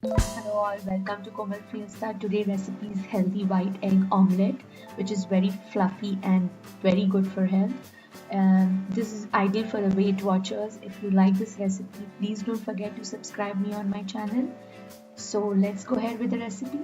Hello all, welcome to Komal Fiesta. Today recipe is healthy white egg omelette, which is very fluffy and very good for health. This is ideal for the Weight Watchers. If you like this recipe, please don't forget to subscribe me on my channel. So let's go ahead with the recipe.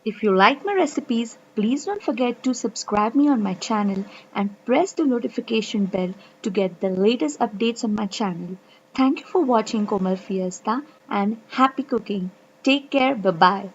If you like my recipes, please don't forget to subscribe me on my channel and press the notification bell to get the latest updates on my channel. Thank you for watching Komal Fiesta and happy cooking. Take care. Bye bye.